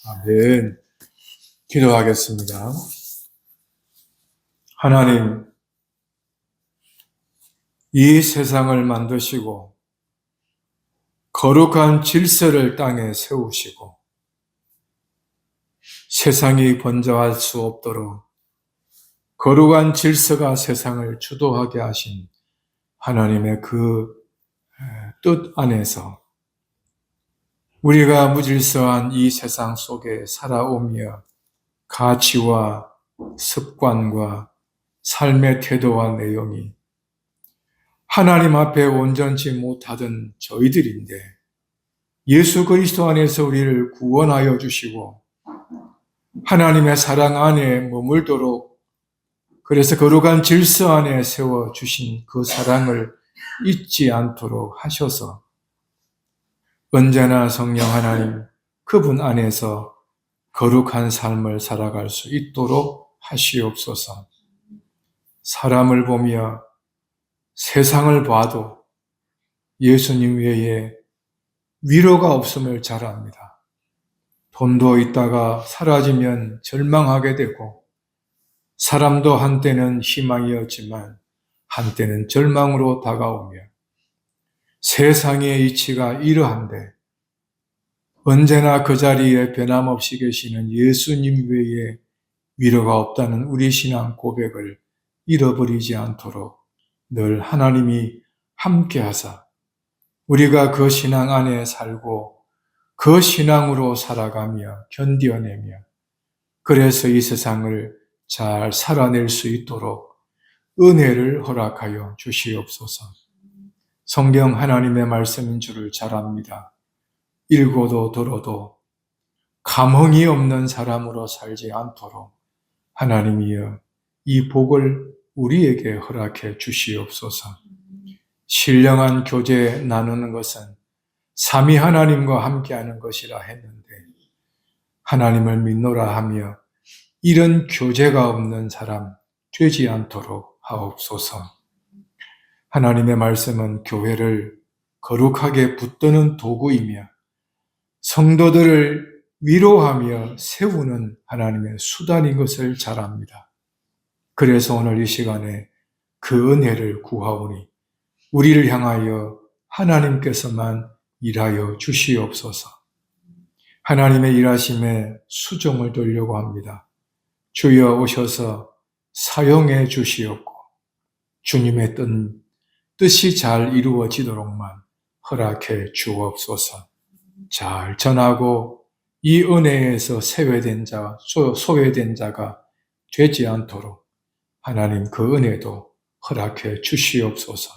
아멘. 기도하겠습니다. 하나님, 이 세상을 만드시고 거룩한 질서를 땅에 세우시고 세상이 번져할 수 없도록 거룩한 질서가 세상을 주도하게 하신 하나님의 그 뜻 안에서 우리가 무질서한 이 세상 속에 살아오며 가치와 습관과 삶의 태도와 내용이 하나님 앞에 온전치 못하던 저희들인데 예수 그리스도 안에서 우리를 구원하여 주시고 하나님의 사랑 안에 머물도록 그래서 거룩한 질서 안에 세워주신 그 사랑을 잊지 않도록 하셔서 언제나 성령 하나님 그분 안에서 거룩한 삶을 살아갈 수 있도록 하시옵소서. 사람을 보며 세상을 봐도 예수님 외에 위로가 없음을 잘 압니다. 돈도 있다가 사라지면 절망하게 되고 사람도 한때는 희망이었지만 한때는 절망으로 다가오며 세상의 이치가 이러한데 언제나 그 자리에 변함없이 계시는 예수님 외에 위로가 없다는 우리 신앙 고백을 잃어버리지 않도록 늘 하나님이 함께하사 우리가 그 신앙 안에 살고 그 신앙으로 살아가며 견뎌내며 그래서 이 세상을 잘 살아낼 수 있도록 은혜를 허락하여 주시옵소서. 성경 하나님의 말씀인 줄을 잘 압니다. 읽어도 들어도 감흥이 없는 사람으로 살지 않도록 하나님이여 이 복을 우리에게 허락해 주시옵소서. 신령한 교제 나누는 것은 삼위 하나님과 함께하는 것이라 했는데 하나님을 믿노라 하며 이런 교제가 없는 사람 되지 않도록 하옵소서. 하나님의 말씀은 교회를 거룩하게 붙드는 도구이며 성도들을 위로하며 세우는 하나님의 수단인 것을 잘 압니다. 그래서 오늘 이 시간에 그 은혜를 구하오니 우리를 향하여 하나님께서만 일하여 주시옵소서. 하나님의 일하심에 수종을 돌려고 합니다. 주여 오셔서 사용해 주시옵고 주님의 뜻이 잘 이루어지도록만 허락해 주옵소서. 잘 전하고 이 은혜에서 소외된 자가 되지 않도록 하나님 그 은혜도 허락해 주시옵소서.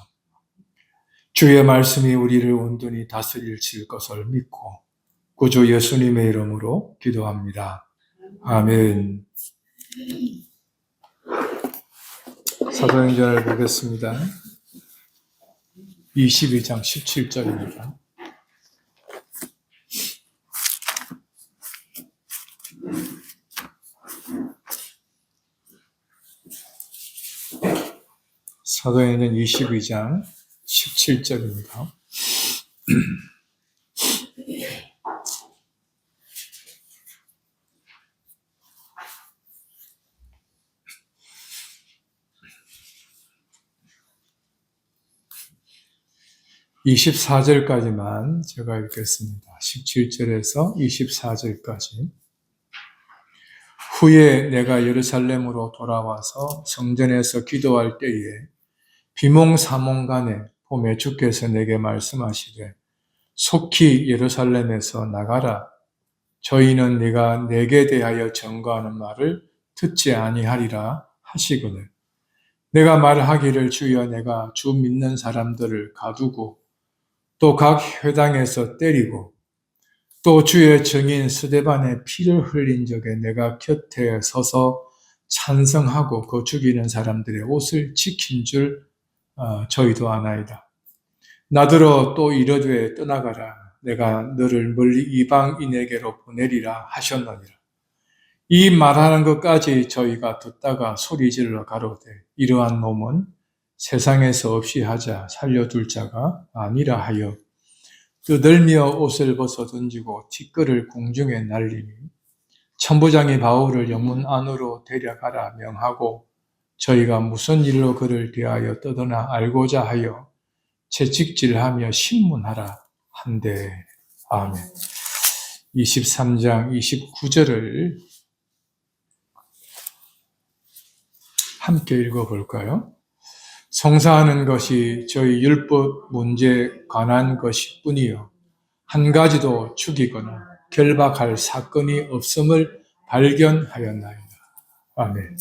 주의 말씀이 우리를 온전히 다스릴 것을 믿고 구주 예수님의 이름으로 기도합니다. 아멘. 사도행전을 보겠습니다. 22장 17절입니다. 사도행전 22장 17절입니다. (24절까지만) 제가 읽겠습니다. 17절에서 24절까지. 후에 내가 예루살렘으로 돌아와서 성전에서 기도할 때에 비몽사몽간에 봄에 주께서 내게 말씀하시되 속히 예루살렘에서 나가라. 저희는 네가 내게 대하여 전거하는 말을 듣지 아니하리라 하시거늘. 내가 말하기를 주여 내가 주 믿는 사람들을 가두고 또 각 회당에서 때리고 또 주의 증인 스데반의 피를 흘린 적에 내가 곁에 서서 찬성하고 그 죽이는 사람들의 옷을 지킨 줄 저희도 아나이다. 나더러 또 이르되 떠나가라. 내가 너를 멀리 이방인에게로 보내리라 하셨느니라. 이 말하는 것까지 저희가 듣다가 소리질러 가로되 이러한 놈은 세상에서 없이 하자 살려둘 자가 아니라 하여 떠들며 옷을 벗어 던지고 티끌을 공중에 날리니 천부장이 바울을 영문 안으로 데려가라 명하고 저희가 무슨 일로 그를 대하여 떠드나 알고자 하여 채찍질하며 신문하라 한대. 아멘. 23장 29절을 함께 읽어볼까요? 성사하는 것이 저희 율법 문제에 관한 것일 뿐이요 한 가지도 죽이거나 결박할 사건이 없음을 발견하였나이다. 아멘.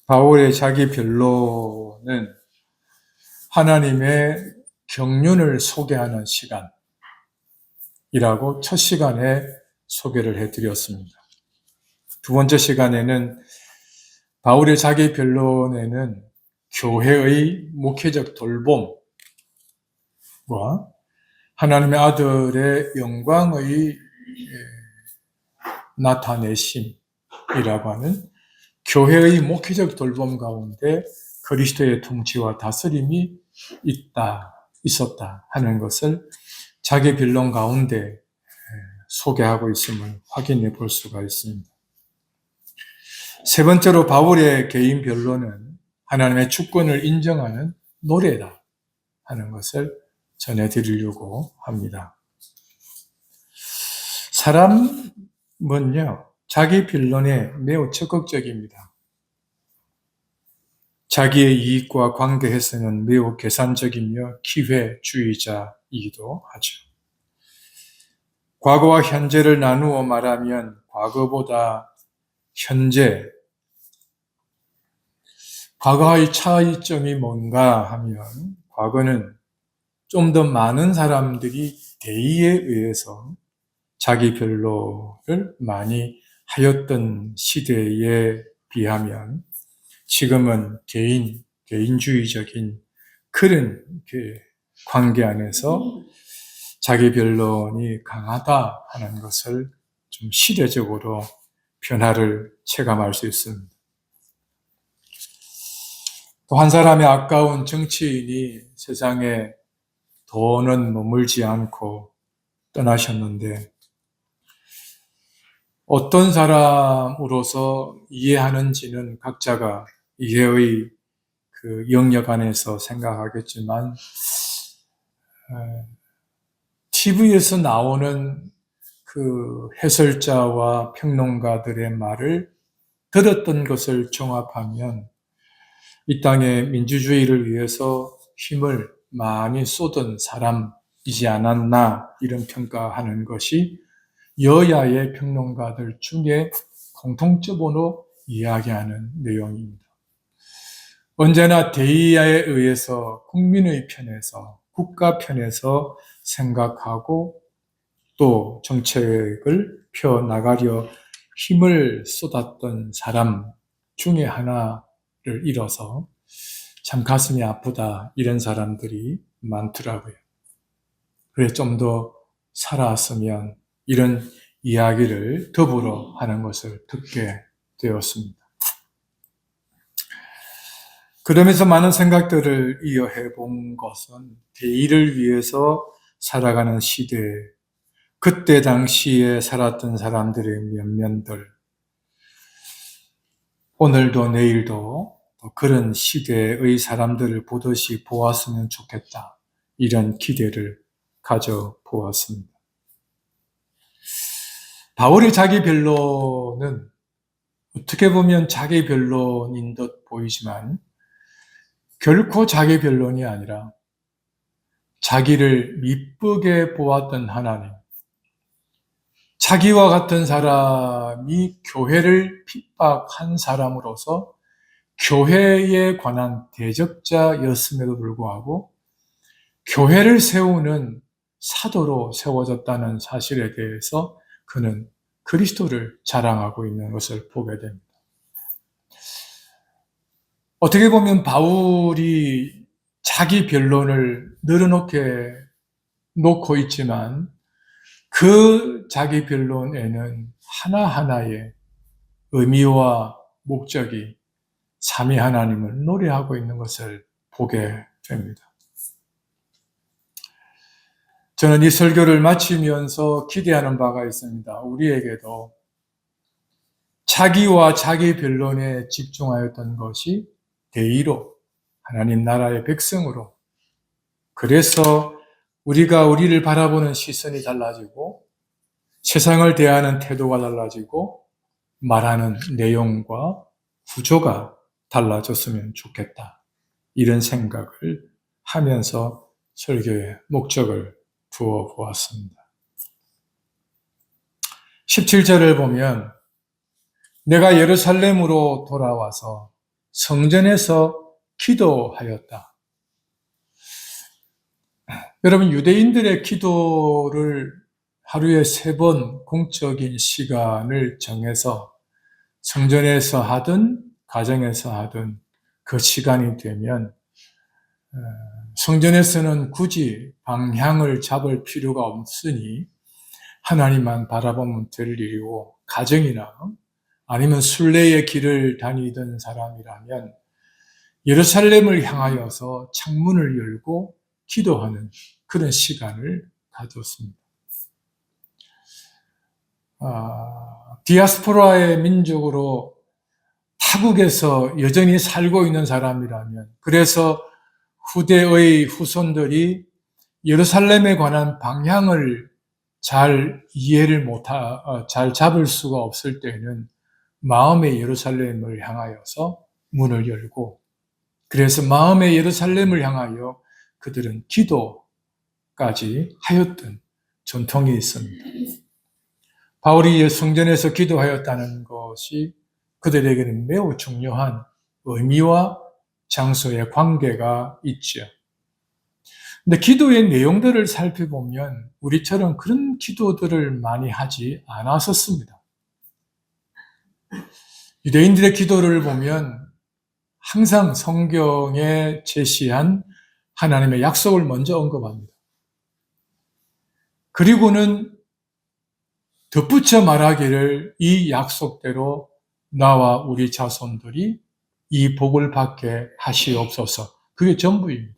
바울의 자기 변론은 하나님의 경륜을 소개하는 시간이라고 첫 시간에 소개를 해드렸습니다. 두 번째 시간에는 바울의 자기 변론에는 교회의 목회적 돌봄과 하나님의 아들의 영광의 나타내심이라고 하는 교회의 목회적 돌봄 가운데 그리스도의 통치와 다스림이 있었다 하는 것을 자기 변론 가운데 소개하고 있음을 확인해 볼 수가 있습니다. 세 번째로 바울의 개인 변론은 하나님의 주권을 인정하는 노래다 하는 것을 전해드리려고 합니다. 사람은요, 자기 변론에 매우 적극적입니다. 자기의 이익과 관계에서는 매우 계산적이며 기회주의자이기도 하죠. 과거와 현재를 나누어 말하면 과거보다 현재, 과거의 차이점이 뭔가 하면 과거는 좀 더 많은 사람들이 대의에 의해서 자기 변론을 많이 하였던 시대에 비하면 지금은 개인주의적인 그런 관계 안에서 자기 변론이 강하다 하는 것을 좀 시대적으로 변화를 체감할 수 있습니다. 또 한 사람의 아까운 정치인이 세상에 더는 머물지 않고 떠나셨는데 어떤 사람으로서 이해하는지는 각자가 이해의 그 영역 안에서 생각하겠지만 TV에서 나오는 그 해설자와 평론가들의 말을 들었던 것을 종합하면 이 땅의 민주주의를 위해서 힘을 많이 쏟은 사람이지 않았나 이런 평가하는 것이 여야의 평론가들 중에 공통적으로 이야기하는 내용입니다. 언제나 대의에 의해서 국민의 편에서 국가 편에서 생각하고 또 정책을 펴나가려 힘을 쏟았던 사람 중에 하나를 잃어서 참 가슴이 아프다 이런 사람들이 많더라고요. 그래 좀 더 살아왔으면 이런 이야기를 더불어 하는 것을 듣게 되었습니다. 그러면서 많은 생각들을 이어해 본 것은 대의를 위해서 살아가는 시대, 그때 당시에 살았던 사람들의 면면들, 오늘도 내일도 그런 시대의 사람들을 보듯이 보았으면 좋겠다. 이런 기대를 가져보았습니다. 바울의 자기 변론은 어떻게 보면 자기 변론인 듯 보이지만 결코 자기 변론이 아니라 자기를 미쁘게 보았던 하나님, 자기와 같은 사람이 교회를 핍박한 사람으로서 교회에 관한 대적자였음에도 불구하고 교회를 세우는 사도로 세워졌다는 사실에 대해서 그는 그리스도를 자랑하고 있는 것을 보게 됩니다. 어떻게 보면 바울이 자기 변론을 늘어놓게 놓고 있지만 그 자기 변론에는 하나하나의 의미와 목적이 삼위 하나님을 노래하고 있는 것을 보게 됩니다. 저는 이 설교를 마치면서 기대하는 바가 있습니다. 우리에게도 자기와 자기 변론에 집중하였던 것이 대의로 하나님 나라의 백성으로, 그래서 우리가 우리를 바라보는 시선이 달라지고 세상을 대하는 태도가 달라지고 말하는 내용과 구조가 달라졌으면 좋겠다. 이런 생각을 하면서 설교의 목적을 두어 보았습니다. 17절을 보면 내가 예루살렘으로 돌아와서 성전에서 기도하였다. 여러분, 유대인들의 기도를 하루에 3번 공적인 시간을 정해서 성전에서 하든 가정에서 하든 그 시간이 되면 성전에서는 굳이 방향을 잡을 필요가 없으니 하나님만 바라보면 될 일이고, 가정이나 아니면 순례의 길을 다니던 사람이라면 예루살렘을 향하여서 창문을 열고 기도하는 그런 시간을 가졌습니다. 디아스포라의 민족으로 타국에서 여전히 살고 있는 사람이라면, 그래서 후대의 후손들이 예루살렘에 관한 방향을 잘 잘 잡을 수가 없을 때는 마음의 예루살렘을 향하여서 문을 열고, 그래서 마음의 예루살렘을 향하여 그들은 기도까지 하였던 전통이 있습니다. 바울이 성전에서 기도하였다는 것이 그들에게는 매우 중요한 의미와 장소의 관계가 있죠. 근데 기도의 내용들을 살펴보면 우리처럼 그런 기도들을 많이 하지 않았었습니다. 유대인들의 기도를 보면 항상 성경에 제시한 하나님의 약속을 먼저 언급합니다. 그리고는 덧붙여 말하기를 이 약속대로 나와 우리 자손들이 이 복을 받게 하시옵소서. 그게 전부입니다.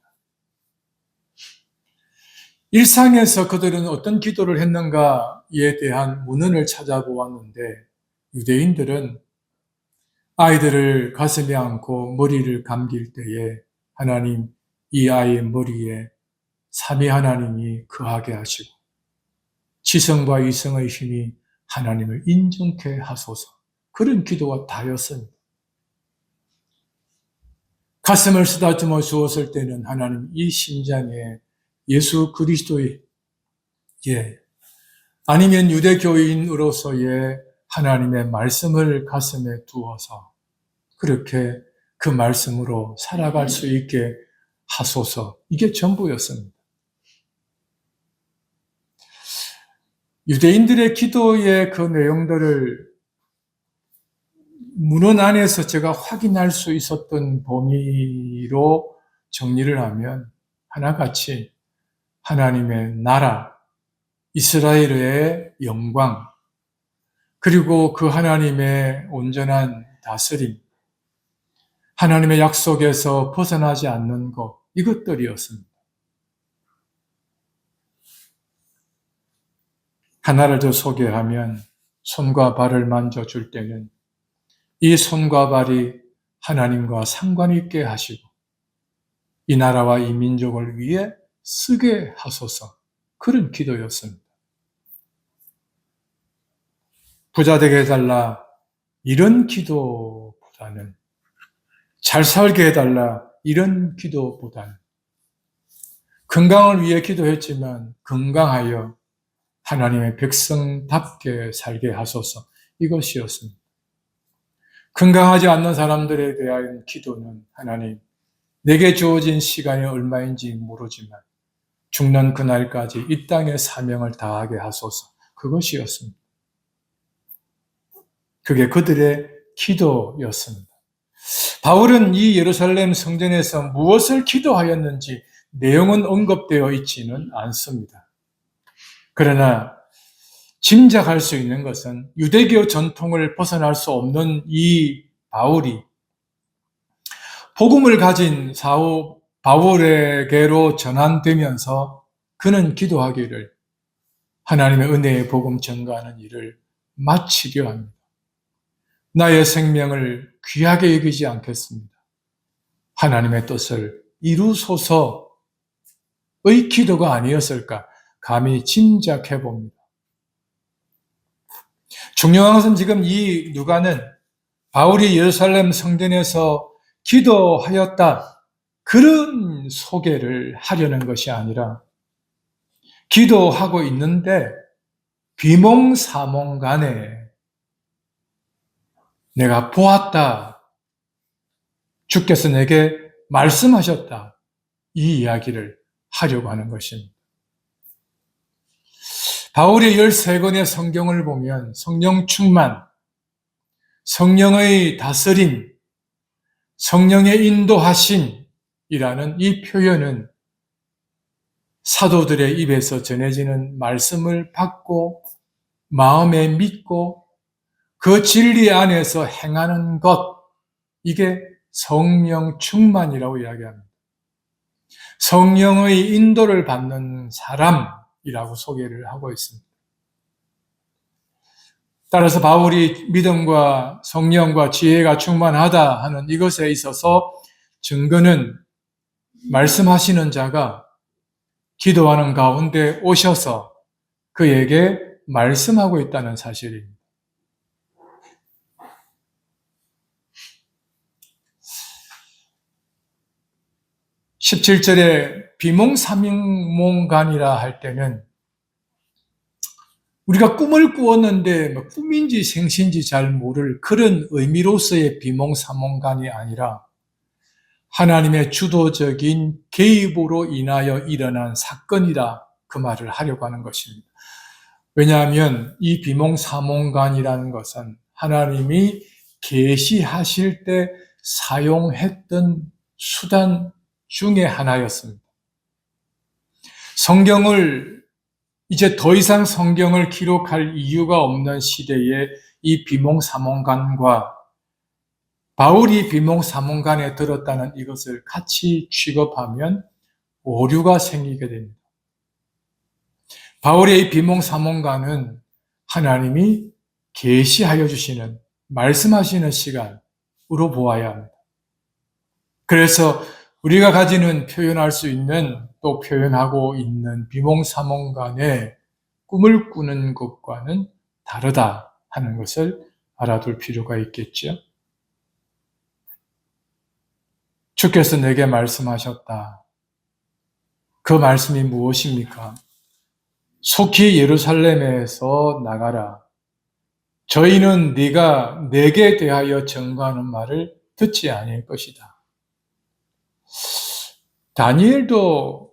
일상에서 그들은 어떤 기도를 했는가에 대한 문헌을 찾아보았는데, 유대인들은 아이들을 가슴에 안고 머리를 감길 때에 하나님, 이 아이의 머리에 삼위 하나님이 거하게 하시고 지성과 이성의 힘이 하나님을 인정케 하소서. 그런 기도가 다였습니다. 가슴을 쓰다듬어 주었을 때는 하나님, 이 심장에 예수 그리스도의 아니면 유대교인으로서의 하나님의 말씀을 가슴에 두어서 그렇게 그 말씀으로 살아갈 수 있게 하소서. 이게 전부였습니다. 유대인들의 기도의 그 내용들을 문헌 안에서 제가 확인할 수 있었던 범위로 정리를 하면 하나같이 하나님의 나라, 이스라엘의 영광, 그리고 그 하나님의 온전한 다스림, 하나님의 약속에서 벗어나지 않는 것, 이것들이었습니다. 하나를 더 소개하면 손과 발을 만져줄 때는 이 손과 발이 하나님과 상관 있게 하시고 이 나라와 이 민족을 위해 쓰게 하소서. 그런 기도였습니다. 부자 되게 해달라, 이런 기도보다는, 잘 살게 해달라, 이런 기도보다는, 건강을 위해 기도했지만 건강하여 하나님의 백성답게 살게 하소서. 이것이었습니다. 건강하지 않는 사람들에 대한 기도는 하나님, 내게 주어진 시간이 얼마인지 모르지만 죽는 그날까지 이 땅의 사명을 다하게 하소서. 그것이었습니다. 그게 그들의 기도였습니다. 바울은 이 예루살렘 성전에서 무엇을 기도하였는지 내용은 언급되어 있지는 않습니다. 그러나 짐작할 수 있는 것은 유대교 전통을 벗어날 수 없는 이 바울이 복음을 가진 바울에게로 전환되면서 그는 기도하기를 하나님의 은혜의 복음 전가하는 일을 마치려 합니다. 나의 생명을 귀하게 여기지 않겠습니다. 하나님의 뜻을 이루소서의 기도가 아니었을까 감히 짐작해 봅니다. 중요한 것은 지금 이 누가는 바울이 예루살렘 성전에서 기도하였다 그런 소개를 하려는 것이 아니라 기도하고 있는데 비몽사몽간에 내가 보았다. 주께서 내게 말씀하셨다. 이 이야기를 하려고 하는 것입니다. 바울의 13권의 성경을 보면 성령 충만, 성령의 다스림, 성령의 인도하심이라는 이 표현은 사도들의 입에서 전해지는 말씀을 받고 마음에 믿고 그 진리 안에서 행하는 것, 이게 성령 충만이라고 이야기합니다. 성령의 인도를 받는 사람이라고 소개를 하고 있습니다. 따라서 바울이 믿음과 성령과 지혜가 충만하다 하는 이것에 있어서 증거는 말씀하시는 자가 기도하는 가운데 오셔서 그에게 말씀하고 있다는 사실입니다. 17절에 비몽사몽간이라 할 때는 우리가 꿈을 꾸었는데 꿈인지 생시인지 잘 모를 그런 의미로서의 비몽사몽간이 아니라 하나님의 주도적인 개입으로 인하여 일어난 사건이라 그 말을 하려고 하는 것입니다. 왜냐하면 이 비몽사몽간이라는 것은 하나님이 계시하실 때 사용했던 수단 중에 하나였습니다. 이제 더 이상 성경을 기록할 이유가 없는 시대에 이 비몽사몽간과 바울이 비몽사몽간에 들었다는 이것을 같이 취급하면 오류가 생기게 됩니다. 바울의 이 비몽사몽간은 하나님이 계시하여 주시는, 말씀하시는 시간으로 보아야 합니다. 그래서 우리가 가지는 표현할 수 있는 또 표현하고 있는 비몽사몽간의 꿈을 꾸는 것과는 다르다 하는 것을 알아둘 필요가 있겠죠. 주께서 내게 말씀하셨다. 그 말씀이 무엇입니까? 속히 예루살렘에서 나가라. 저희는 네가 내게 대하여 증거하는 말을 듣지 아니할 것이다. 다니엘도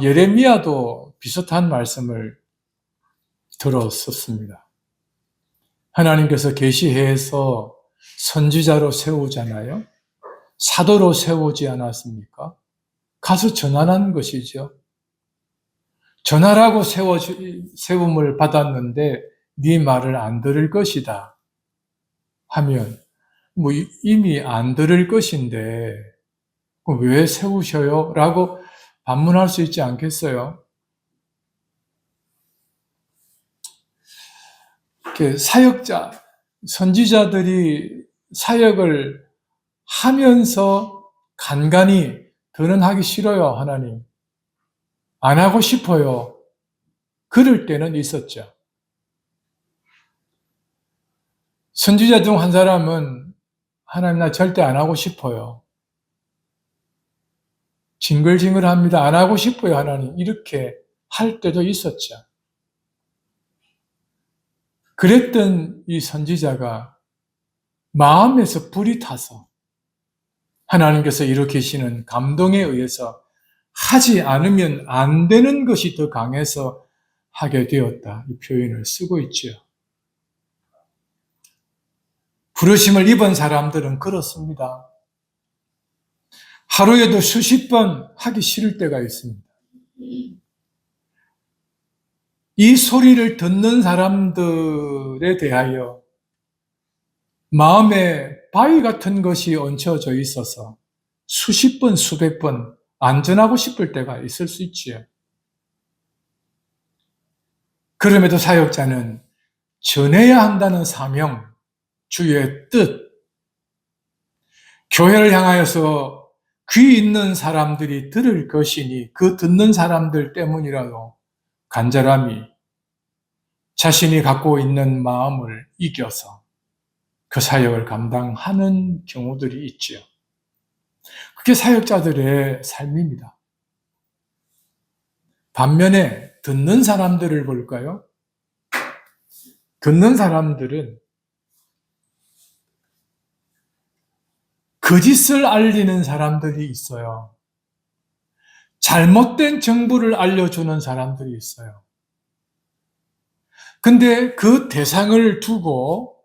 예레미야도 비슷한 말씀을 들었었습니다. 하나님께서 계시해서 선지자로 세우잖아요. 사도로 세우지 않았습니까? 가서 전하는 것이죠. 전하라고 세움을 받았는데 네 말을 안 들을 것이다 하면 이미 안 들을 것인데 왜 세우셔요? 라고 반문할 수 있지 않겠어요? 사역자, 선지자들이 사역을 하면서 간간히 더는 하기 싫어요, 하나님. 안 하고 싶어요. 그럴 때는 있었죠. 선지자 중 한 사람은 하나님 나 절대 안 하고 싶어요. 징글징글합니다. 안 하고 싶어요, 하나님. 이렇게 할 때도 있었죠. 그랬던 이 선지자가 마음에서 불이 타서 하나님께서 일으키시는 감동에 의해서 하지 않으면 안 되는 것이 더 강해서 하게 되었다. 이 표현을 쓰고 있죠. 부르심을 입은 사람들은 그렇습니다. 하루에도 수십 번 하기 싫을 때가 있습니다. 이 소리를 듣는 사람들에 대하여 마음에 바위 같은 것이 얹혀져 있어서 수십 번, 수백 번 안전하고 싶을 때가 있을 수 있지요. 그럼에도 사역자는 전해야 한다는 사명, 주의 뜻, 교회를 향하여서 귀 있는 사람들이 들을 것이니 그 듣는 사람들 때문이라도 간절함이 자신이 갖고 있는 마음을 이겨서 그 사역을 감당하는 경우들이 있지요. 그게 사역자들의 삶입니다. 반면에 듣는 사람들을 볼까요? 듣는 사람들은 거짓을 알리는 사람들이 있어요. 잘못된 정보를 알려주는 사람들이 있어요. 근데 그 대상을 두고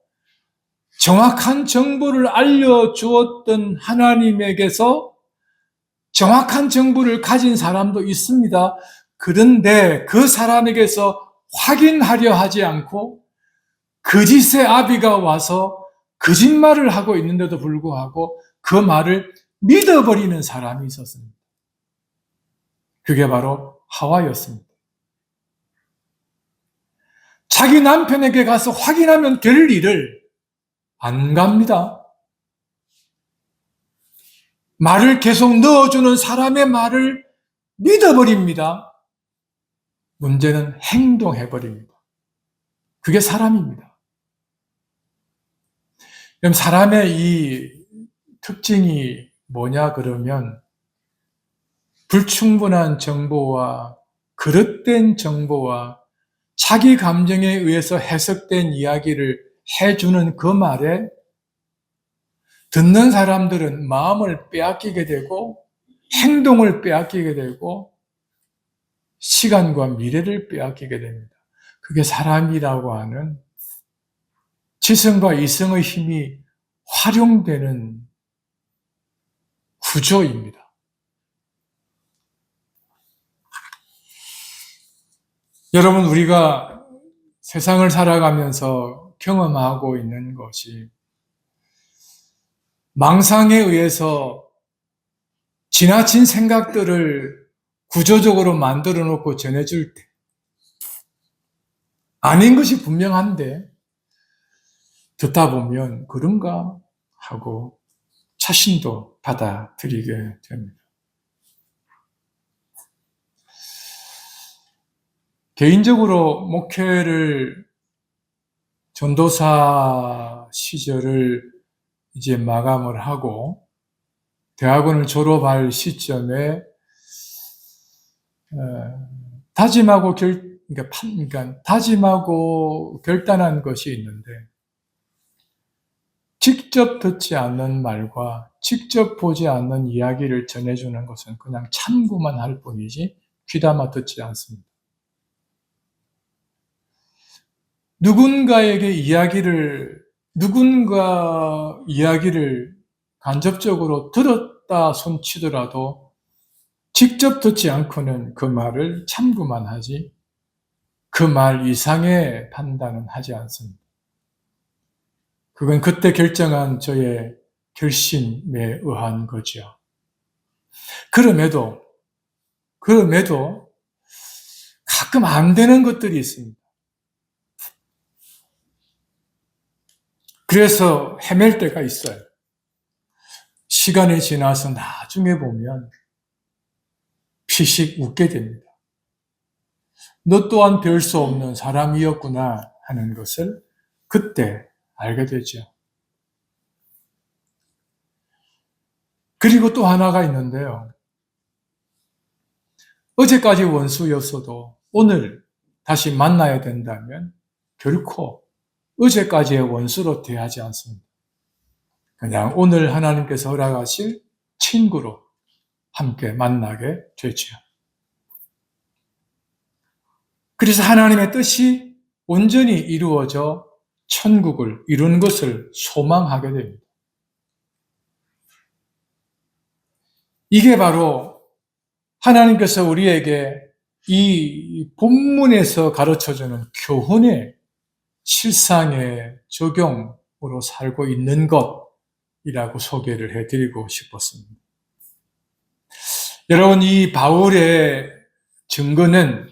정확한 정보를 알려주었던 하나님에게서 정확한 정보를 가진 사람도 있습니다. 그런데 그 사람에게서 확인하려 하지 않고 거짓의 아비가 와서 거짓말을 하고 있는데도 불구하고 그 말을 믿어버리는 사람이 있었습니다. 그게 바로 하와였습니다. 자기 남편에게 가서 확인하면 될 일을 안 갑니다. 말을 계속 넣어주는 사람의 말을 믿어버립니다. 문제는 행동해버립니다. 그게 사람입니다. 그럼 사람의 이 특징이 뭐냐 그러면 불충분한 정보와 그릇된 정보와 자기 감정에 의해서 해석된 이야기를 해주는 그 말에 듣는 사람들은 마음을 빼앗기게 되고 행동을 빼앗기게 되고 시간과 미래를 빼앗기게 됩니다. 그게 사람이라고 하는 지성과 이성의 힘이 활용되는 구조입니다. 여러분, 우리가 세상을 살아가면서 경험하고 있는 것이 망상에 의해서 지나친 생각들을 구조적으로 만들어 놓고 전해줄 때 아닌 것이 분명한데 듣다 보면 그런가 하고 자신도 받아들이게 됩니다. 개인적으로 목회를 전도사 시절을 이제 마감을 하고 대학원을 졸업할 시점에 다짐하고 다짐하고 결단한 것이 있는데 직접 듣지 않는 말과 직접 보지 않는 이야기를 전해주는 것은 그냥 참고만 할 뿐이지 귀담아 듣지 않습니다. 누군가 이야기를 간접적으로 들었다 손치더라도 직접 듣지 않고는 그 말을 참고만 하지 그 말 이상의 판단은 하지 않습니다. 그건 그때 결정한 저의 결심에 의한 거죠. 그럼에도 가끔 안 되는 것들이 있습니다. 그래서 헤맬 때가 있어요. 시간이 지나서 나중에 보면 피식 웃게 됩니다. 너 또한 별 수 없는 사람이었구나 하는 것을 그때 알게 되죠. 그리고 또 하나가 있는데요. 어제까지 원수였어도 오늘 다시 만나야 된다면 결코 어제까지의 원수로 대하지 않습니다. 그냥 오늘 하나님께서 허락하실 친구로 함께 만나게 되죠. 그래서 하나님의 뜻이 온전히 이루어져 천국을 이룬 것을 소망하게 됩니다. 이게 바로 하나님께서 우리에게 이 본문에서 가르쳐주는 교훈의 실상의 적용으로 살고 있는 것이라고 소개를 해드리고 싶었습니다. 여러분, 이 바울의 증거는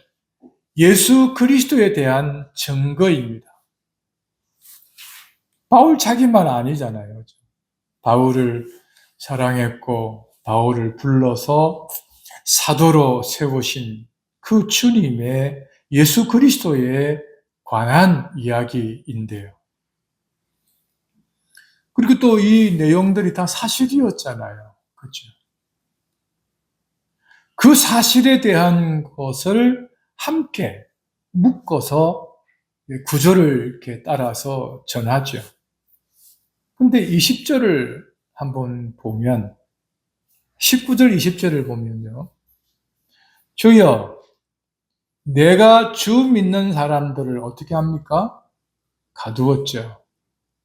예수 그리스도에 대한 증거입니다. 바울 자기만 아니잖아요. 바울을 사랑했고 바울을 불러서 사도로 세우신 그 주님의 예수 그리스도에 관한 이야기인데요. 그리고 또 이 내용들이 다 사실이었잖아요. 그렇죠? 그 사실에 대한 것을 함께 묶어서 구조를 이렇게 따라서 전하죠. 근데 20절을 한번 보면 19절 20절을 보면요. 주여 내가 주 믿는 사람들을 어떻게 합니까? 가두었죠.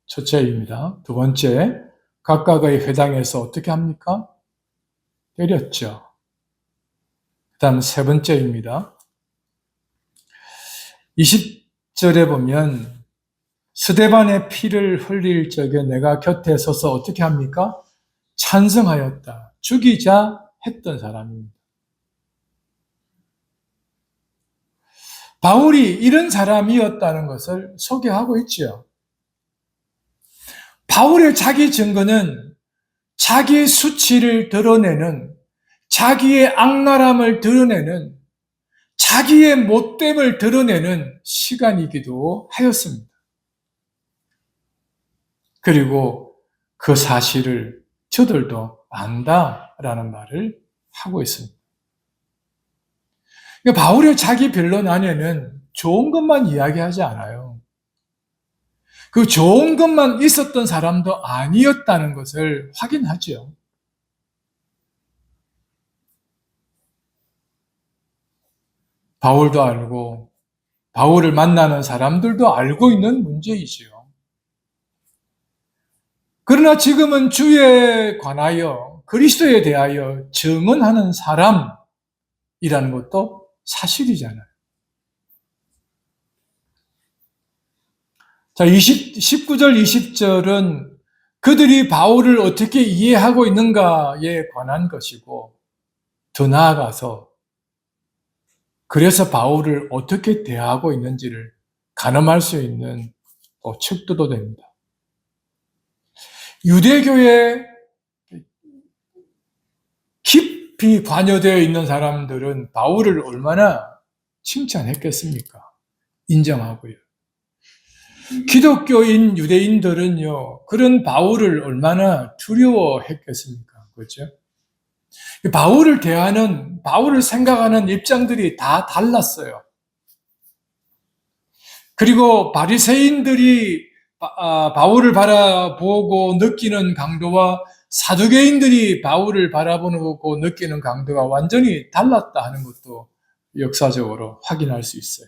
첫째입니다. 두 번째, 각각의 회당에서 어떻게 합니까? 때렸죠. 그 다음 세 번째입니다. 20절에 보면 스데반의 피를 흘릴 적에 내가 곁에 서서 어떻게 합니까? 찬성하였다. 죽이자 했던 사람입니다. 바울이 이런 사람이었다는 것을 소개하고 있죠. 바울의 자기 증거는 자기의 수치를 드러내는, 자기의 악랄함을 드러내는, 자기의 못됨을 드러내는 시간이기도 하였습니다. 그리고 그 사실을 저들도 안다라는 말을 하고 있습니다. 바울의 자기 변론 안에는 좋은 것만 이야기하지 않아요. 그 좋은 것만 있었던 사람도 아니었다는 것을 확인하죠. 바울도 알고 바울을 만나는 사람들도 알고 있는 문제이지요. 그러나 지금은 주에 관하여 그리스도에 대하여 증언하는 사람이라는 것도 사실이잖아요. 자, 19절, 20절은 그들이 바울을 어떻게 이해하고 있는가에 관한 것이고, 더 나아가서 그래서 바울을 어떻게 대하고 있는지를 가늠할 수 있는 척도도 됩니다. 유대교에 깊이 관여되어 있는 사람들은 바울을 얼마나 칭찬했겠습니까? 인정하고요. 기독교인 유대인들은요, 그런 바울을 얼마나 두려워했겠습니까? 그렇죠? 바울을 대하는, 바울을 생각하는 입장들이 다 달랐어요. 그리고 바리새인들이 바울을 바라보고 느끼는 강도와 사두개인들이 바울을 바라보고 느끼는 강도가 완전히 달랐다 하는 것도 역사적으로 확인할 수 있어요.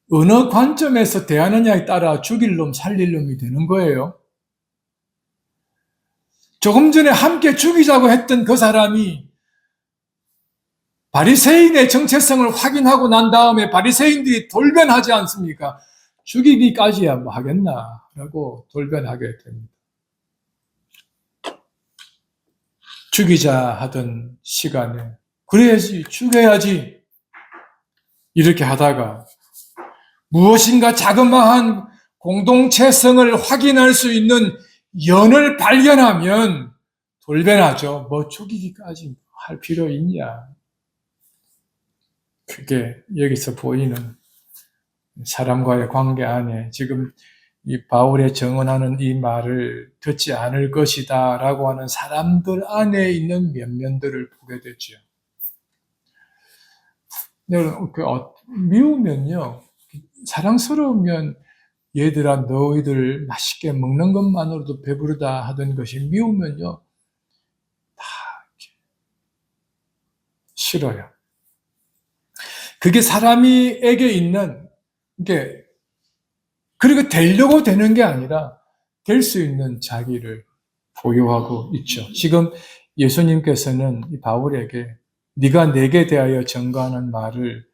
어느 관점에서 대하느냐에 따라 죽일 놈, 살릴 놈이 되는 거예요. 조금 전에 함께 죽이자고 했던 그 사람이 바리새인의 정체성을 확인하고 난 다음에 바리새인들이 돌변하지 않습니까? 죽이기까지야 뭐 하겠나라고 돌변하게 됩니다. 죽이자 하던 시간에 그래야지, 죽여야지 이렇게 하다가 무엇인가 자그마한 공동체성을 확인할 수 있는 연을 발견하면 돌변하죠. 뭐 죽이기까지 할 필요 있냐. 그게 여기서 보이는 사람과의 관계 안에 지금 이 바울의 증언하는 이 말을 듣지 않을 것이다 라고 하는 사람들 안에 있는 면면들을 보게 되죠. 미우면요, 사랑스러우면 얘들아 너희들 맛있게 먹는 것만으로도 배부르다 하던 것이 미우면요 다 싫어요. 그게 사람에게 있는, 이게 그리고 되려고 되는 게 아니라 될 수 있는 자기를 보유하고 있죠. 지금 예수님께서는 이 바울에게 네가 내게 대하여 증거하는 말을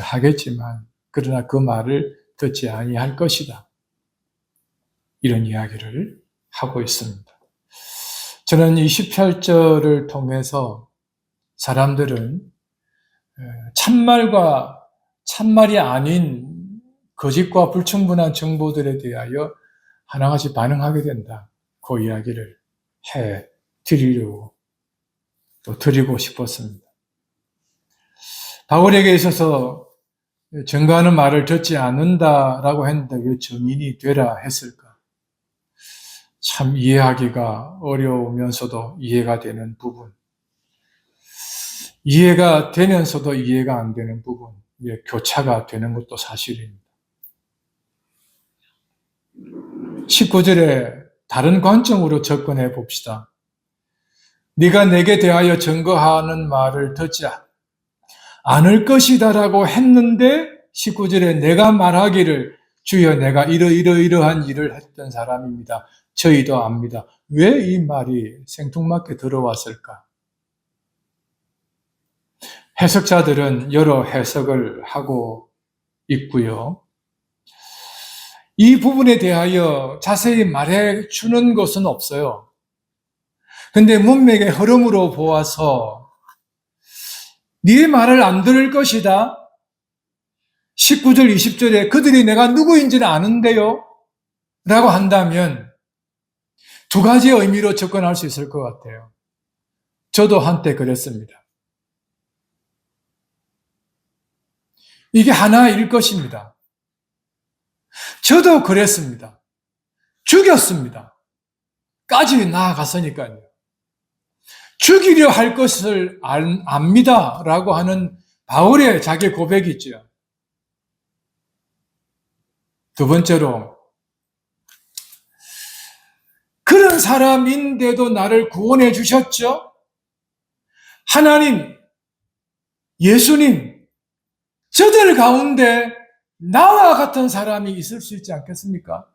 하겠지만 그러나 그 말을 듣지 아니할 것이다. 이런 이야기를 하고 있습니다. 저는 이 18절을 통해서 사람들은 참말과 참말이 아닌 거짓과 불충분한 정보들에 대하여 하나같이 반응하게 된다. 그 이야기를 해 드리려고 또 드리고 싶었습니다. 바울에게 있어서 증거하는 말을 듣지 않는다라고 했는데 왜 증인이 되라 했을까? 참 이해하기가 어려우면서도 이해가 되는 부분. 이해가 되면서도 이해가 안 되는 부분. 교차가 되는 것도 사실입니다. 19절에 다른 관점으로 접근해 봅시다. 네가 내게 대하여 증거하는 말을 듣지 않을 것이다라고 했는데 19절에 내가 말하기를 주여 내가 이러한 일을 했던 사람입니다. 저희도 압니다. 왜 이 말이 생뚱맞게 들어왔을까? 해석자들은 여러 해석을 하고 있고요. 이 부분에 대하여 자세히 말해 주는 것은 없어요. 근데 문맥의 흐름으로 보아서 네 말을 안 들을 것이다. 19절, 20절에 그들이 내가 누구인지는 아는데요. 라고 한다면 두 가지의 의미로 접근할 수 있을 것 같아요. 저도 한때 그랬습니다. 이게 하나일 것입니다. 저도 그랬습니다. 죽였습니다. 까지 나아갔으니까요. 죽이려 할 것을 압니다. 라고 하는 바울의 자기 고백이 있죠. 두 번째로, 그런 사람인데도 나를 구원해 주셨죠? 하나님, 예수님, 저들 가운데 나와 같은 사람이 있을 수 있지 않겠습니까?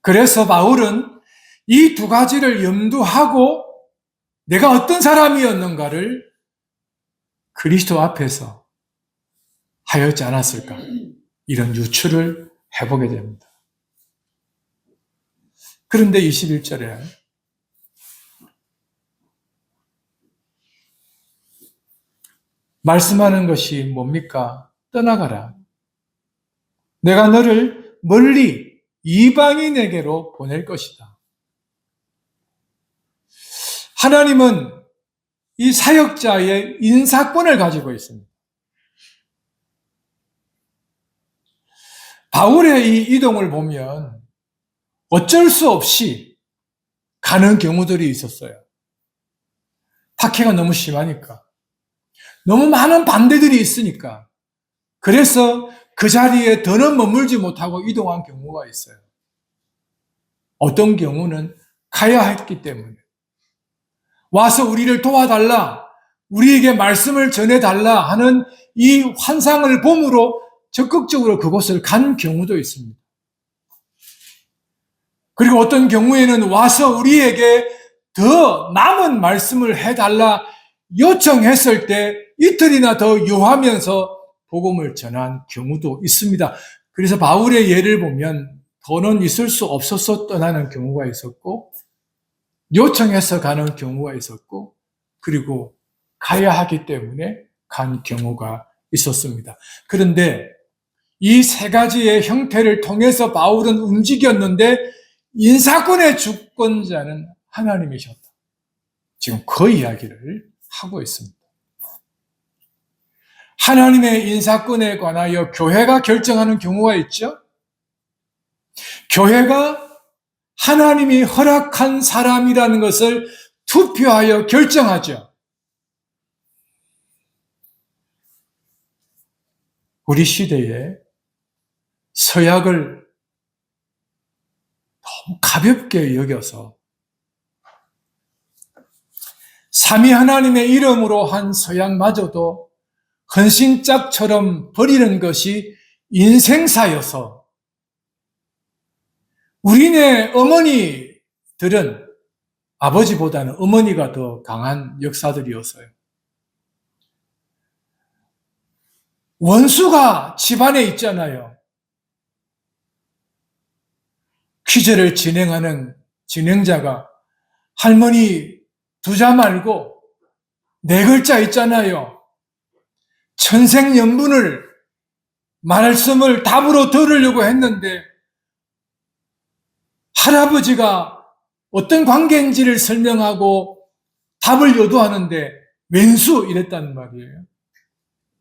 그래서 바울은 이 두 가지를 염두하고 내가 어떤 사람이었는가를 그리스도 앞에서 하였지 않았을까? 이런 유추를 해보게 됩니다. 그런데 21절에 말씀하는 것이 뭡니까? 떠나가라. 내가 너를 멀리 이방인에게로 보낼 것이다. 하나님은 이 사역자의 인사권을 가지고 있습니다. 바울의 이 이동을 보면 어쩔 수 없이 가는 경우들이 있었어요. 박해가 너무 심하니까. 너무 많은 반대들이 있으니까. 그래서 그 자리에 더는 머물지 못하고 이동한 경우가 있어요. 어떤 경우는 가야 했기 때문에. 와서 우리를 도와달라, 우리에게 말씀을 전해달라 하는 이 환상을 봄으로 적극적으로 그곳을 간 경우도 있습니다. 그리고 어떤 경우에는 와서 우리에게 더 남은 말씀을 해달라 요청했을 때 이틀이나 더 요하면서 복음을 전한 경우도 있습니다. 그래서 바울의 예를 보면 더는 있을 수 없어서 떠나는 경우가 있었고 요청해서 가는 경우가 있었고 그리고 가야 하기 때문에 간 경우가 있었습니다. 그런데 이 세 가지의 형태를 통해서 바울은 움직였는데 인사권의 주권자는 하나님이셨다. 지금 그 이야기를 하고 있습니다. 하나님의 인사권에 관하여 교회가 결정하는 경우가 있죠. 교회가 하나님이 허락한 사람이라는 것을 투표하여 결정하죠. 우리 시대에 서약을 너무 가볍게 여겨서 삼위 하나님의 이름으로 한 서약마저도 헌신짝처럼 버리는 것이 인생사여서 우리네 어머니들은 아버지보다는 어머니가 더 강한 역사들이었어요. 원수가 집안에 있잖아요. 퀴즈를 진행하는 진행자가 할머니 두 자 말고 네 글자 있잖아요. 천생연분을 말씀을 답으로 들으려고 했는데 할아버지가 어떤 관계인지를 설명하고 답을 요도하는데 왼수 이랬다는 말이에요.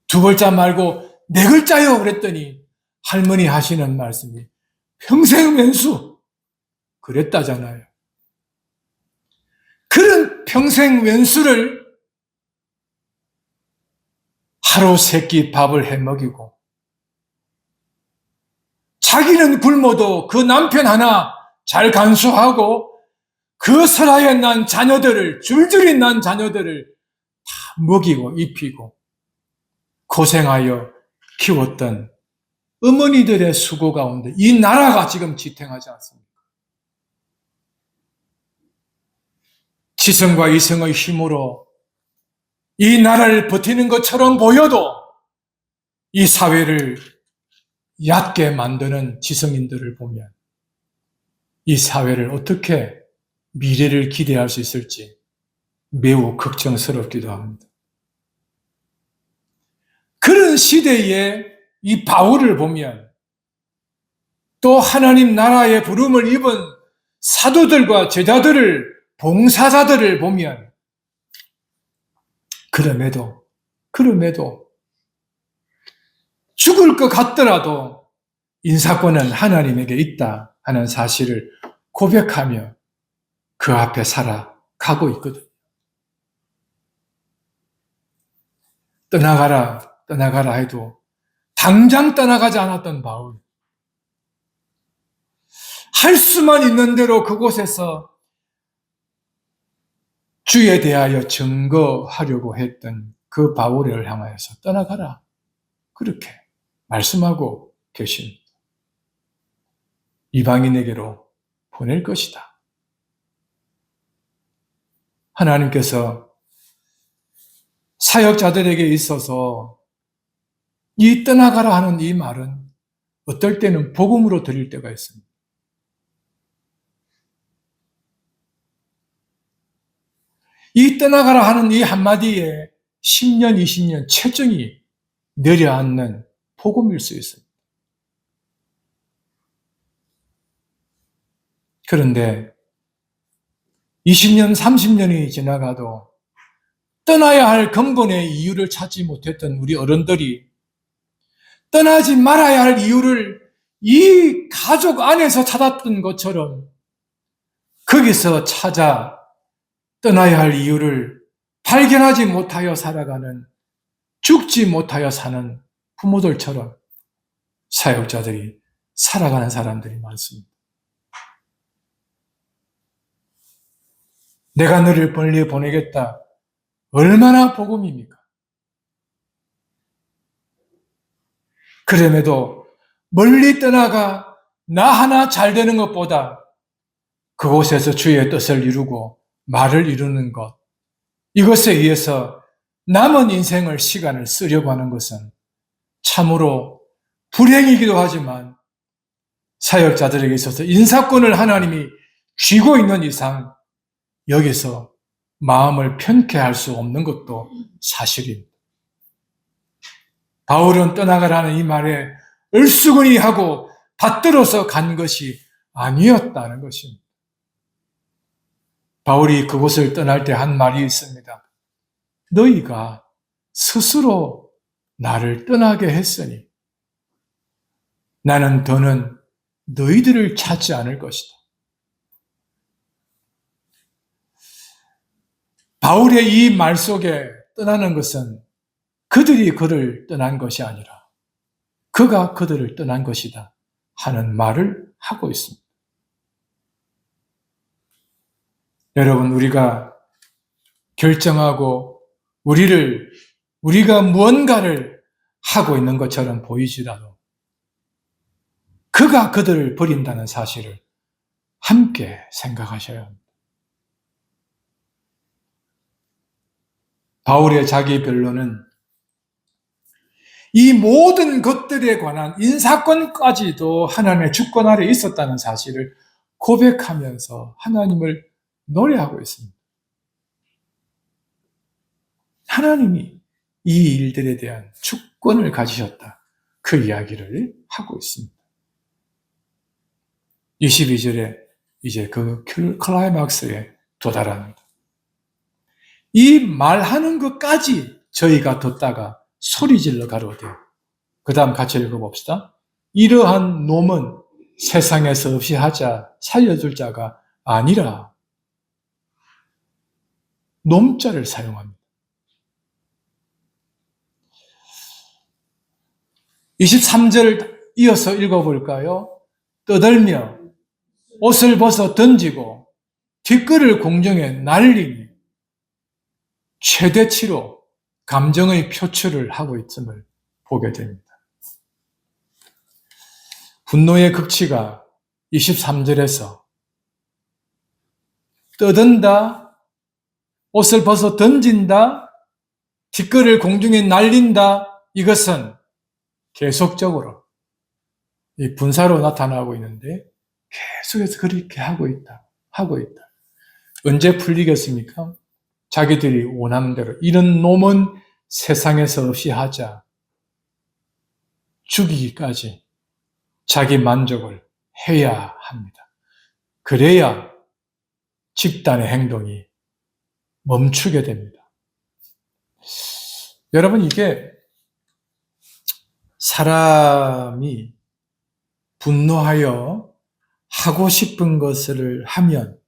두 글자 말고 네 글자요 그랬더니 할머니 하시는 말씀이 평생 왼수 그랬다잖아요. 그런 평생 왼수를 하루 세 끼 밥을 해 먹이고 자기는 굶어도 그 남편 하나 잘 간수하고 그 설하에 난 자녀들을 줄줄이 난 자녀들을 다 먹이고 입히고 고생하여 키웠던 어머니들의 수고 가운데 이 나라가 지금 지탱하지 않습니까? 지성과 이성의 힘으로 이 나라를 버티는 것처럼 보여도 이 사회를 얕게 만드는 지성인들을 보면 이 사회를 어떻게 미래를 기대할 수 있을지 매우 걱정스럽기도 합니다. 그런 시대에 이 바울을 보면 또 하나님 나라의 부름을 입은 사도들과 제자들을 봉사자들을 보면 그럼에도 죽을 것 같더라도 인사권은 하나님에게 있다 하는 사실을 고백하며 그 앞에 살아가고 있거든요. 떠나가라 해도 당장 떠나가지 않았던 바울. 할 수만 있는 대로 그곳에서 주에 대하여 증거하려고 했던 그 바울을 향하여서 떠나가라. 그렇게 말씀하고 계십니다. 이방인에게로 보낼 것이다. 하나님께서 사역자들에게 있어서 이 떠나가라 하는 이 말은 어떨 때는 복음으로 들릴 때가 있습니다. 이 떠나가라 하는 이 한마디에 10년, 20년 체증이 내려앉는 복음일 수 있습니다. 그런데 20년, 30년이 지나가도 떠나야 할 근본의 이유를 찾지 못했던 우리 어른들이 떠나지 말아야 할 이유를 이 가족 안에서 찾았던 것처럼 거기서 찾아 떠나야 할 이유를 발견하지 못하여 살아가는, 죽지 못하여 사는 부모들처럼 사역자들이 살아가는 사람들이 많습니다. 내가 너를 멀리 보내겠다. 얼마나 복음입니까? 그럼에도 멀리 떠나가 나 하나 잘 되는 것보다 그곳에서 주의 뜻을 이루고 말을 이루는 것, 이것에 의해서 남은 인생을 시간을 쓰려고 하는 것은 참으로 불행이기도 하지만 사역자들에게 있어서 인사권을 하나님이 쥐고 있는 이상 여기서 마음을 편케 할 수 없는 것도 사실입니다. 바울은 떠나가라는 이 말에 얼쑤구니 하고 받들어서 간 것이 아니었다는 것입니다. 바울이 그곳을 떠날 때 한 말이 있습니다. 너희가 스스로 나를 떠나게 했으니 나는 더는 너희들을 찾지 않을 것이다. 바울의 이 말 속에 떠나는 것은 그들이 그를 떠난 것이 아니라 그가 그들을 떠난 것이다 하는 말을 하고 있습니다. 여러분, 우리가 결정하고 우리가 무언가를 하고 있는 것처럼 보이지라도 그가 그들을 버린다는 사실을 함께 생각하셔야 합니다. 바울의 자기 변론은 이 모든 것들에 관한 인사권까지도 하나님의 주권 아래 있었다는 사실을 고백하면서 하나님을 노래하고 있습니다. 하나님이 이 일들에 대한 주권을 가지셨다. 그 이야기를 하고 있습니다. 22절에 이제 그 클라이막스에 도달합니다. 이 말하는 것까지 저희가 듣다가 소리질러 가로되, 그 다음 같이 읽어봅시다. 이러한 놈은 세상에서 없이 하자 살려줄 자가 아니라 놈자를 사용합니다. 23절 이어서 읽어볼까요? 떠들며 옷을 벗어 던지고 뒷글을 공중에 날리니 최대치로 감정의 표출을 하고 있음을 보게 됩니다. 분노의 극치가 23절에서 떠든다, 옷을 벗어 던진다, 뒷글을 공중에 날린다, 이것은 계속적으로 이 분사로 나타나고 있는데 계속해서 그렇게 하고 있다. 언제 풀리겠습니까? 자기들이 원하는 대로 이런 놈은 세상에서 없이 하자. 죽이기까지 자기 만족을 해야 합니다. 그래야 집단의 행동이 멈추게 됩니다. 여러분, 이게 사람이 분노하여 하고 싶은 것을 하면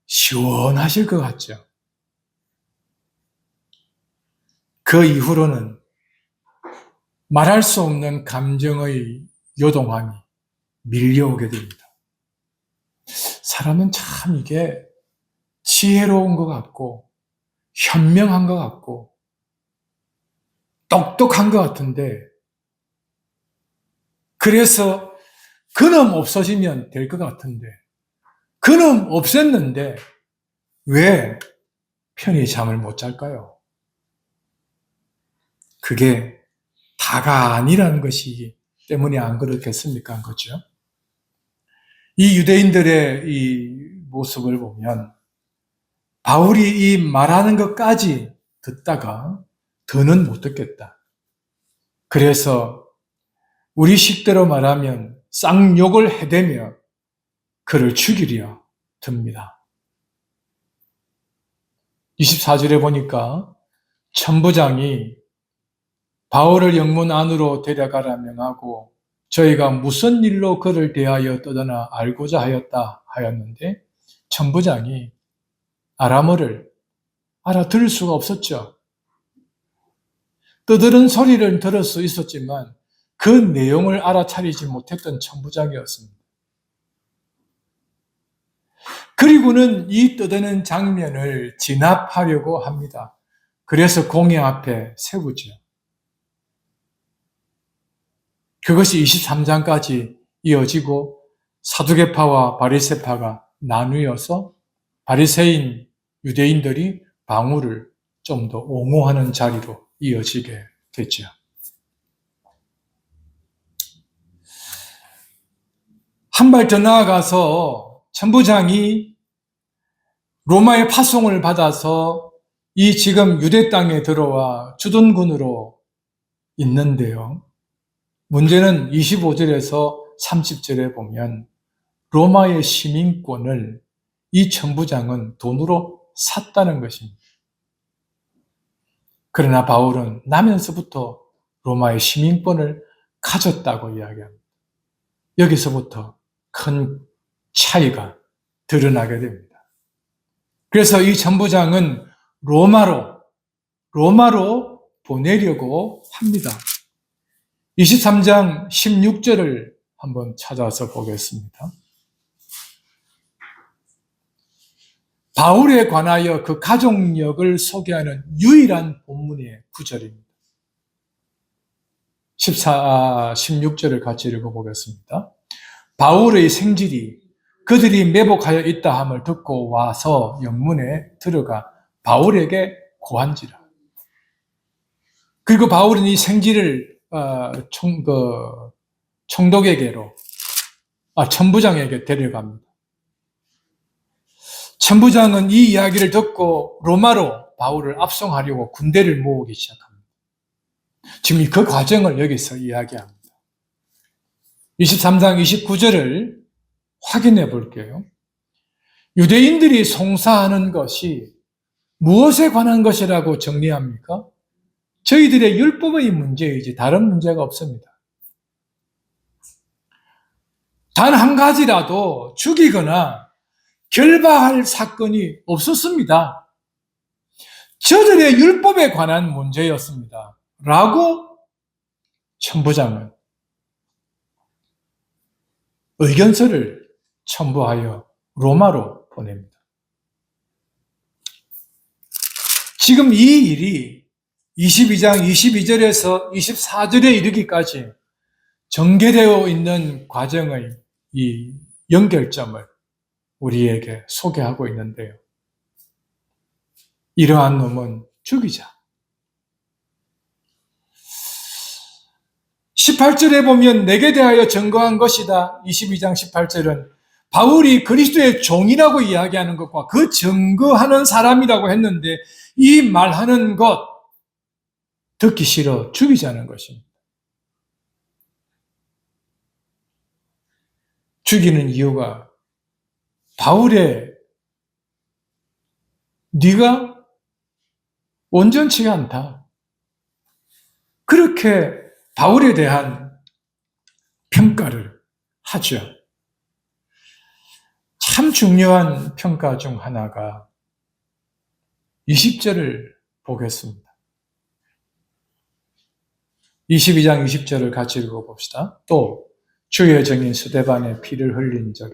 시원하실 것 같죠? 그 이후로는 말할 수 없는 감정의 요동함이 밀려오게 됩니다. 사람은 참 이게 지혜로운 것 같고 현명한 것 같고 똑똑한 것 같은데, 그래서 그놈 없어지면 될 것 같은데, 그놈 없앴는데 왜 편히 잠을 못 잘까요? 그게 다가 아니라는 것이기 때문에 안 그렇겠습니까? 그렇죠? 이 유대인들의 이 모습을 보면 바울이 이 말하는 것까지 듣다가 더는 못 듣겠다. 그래서 우리 식대로 말하면 쌍욕을 해대며 그를 죽이려 듭니다. 24절에 보니까 천부장이 바울을 영문 안으로 데려가라 명하고 저희가 무슨 일로 그를 대하여 떠드나 알고자 하였다 하였는데, 천부장이 아람어를 알아들을 수가 없었죠. 떠드는 소리를 들을 수 있었지만 그 내용을 알아차리지 못했던 천부장이었습니다. 그리고는 이 떠드는 장면을 진압하려고 합니다. 그래서 공회 앞에 세우죠. 그것이 23장까지 이어지고 사두개파와 바리새파가 나누어서 바리새인 유대인들이 바울을 좀 더 옹호하는 자리로 이어지게 됐죠. 한 발 더 나아가서 천부장이 로마의 파송을 받아서 이 지금 유대 땅에 들어와 주둔군으로 있는데요. 문제는 25절에서 30절에 보면 로마의 시민권을 이 천부장은 돈으로 샀다는 것입니다. 그러나 바울은 나면서부터 로마의 시민권을 가졌다고 이야기합니다. 여기서부터 큰 차이가 드러나게 됩니다. 그래서 이 천부장은 로마로 보내려고 합니다. 23장 16절을 한번 찾아서 보겠습니다. 바울에 관하여 그 가족력을 소개하는 유일한 본문의 구절입니다. 16절을 같이 읽어보겠습니다. 바울의 생질이 그들이 매복하여 있다 함을 듣고 와서 영문에 들어가 바울에게 고한지라. 그리고 바울은 이 생지를 총독에게로 천부장에게 데려갑니다. 천부장은 이 이야기를 듣고 로마로 바울을 압송하려고 군대를 모으기 시작합니다. 지금 그 과정을 여기서 이야기합니다. 23장 29절을 확인해 볼게요. 유대인들이 송사하는 것이 무엇에 관한 것이라고 정리합니까? 저희들의 율법의 문제이지 다른 문제가 없습니다. 단 한 가지라도 죽이거나 결박할 사건이 없었습니다. 저들의 율법에 관한 문제였습니다. 라고 천부장은 의견서를 첨부하여 로마로 보냅니다. 지금 이 일이 22장 22절에서 24절에 이르기까지 전개되어 있는 과정의 이 연결점을 우리에게 소개하고 있는데요. 이러한 놈은 죽이자. 18절에 보면 내게 대하여 증거한 것이다. 22장 18절은 바울이 그리스도의 종이라고 이야기하는 것과 그 증거하는 사람이라고 했는데 이 말하는 것 듣기 싫어 죽이자는 것입니다. 죽이는 이유가 바울의 네가 온전치가 않다. 그렇게 바울에 대한 평가를 하죠. 참 중요한 평가 중 하나가 20절을 보겠습니다. 22장 20절을 같이 읽어봅시다. 또 주의 정인 스데반의 피를 흘린 적에